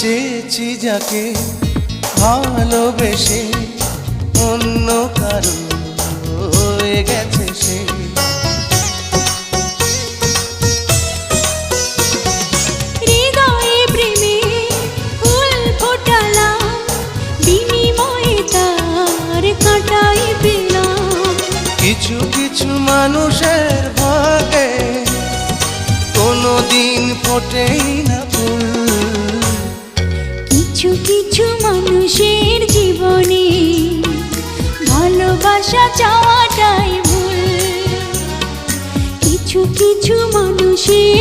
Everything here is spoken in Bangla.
চেয়েছি যাকে ভালোবেসে অন্য কারো হয়ে গেছে সে। হৃদয়ে প্রেমে ফুল ফোটালাম, বিনিময়ে তার কাঁটাই পেলাম। কিছু কিছু মানুষের ভাগে কোনোদিন ফোটেই না ফুল। কিছু কিছু মানুষের জীবনে ভালোবাসা চাওয়াটাই ভুল। কিছু কিছু মানুষের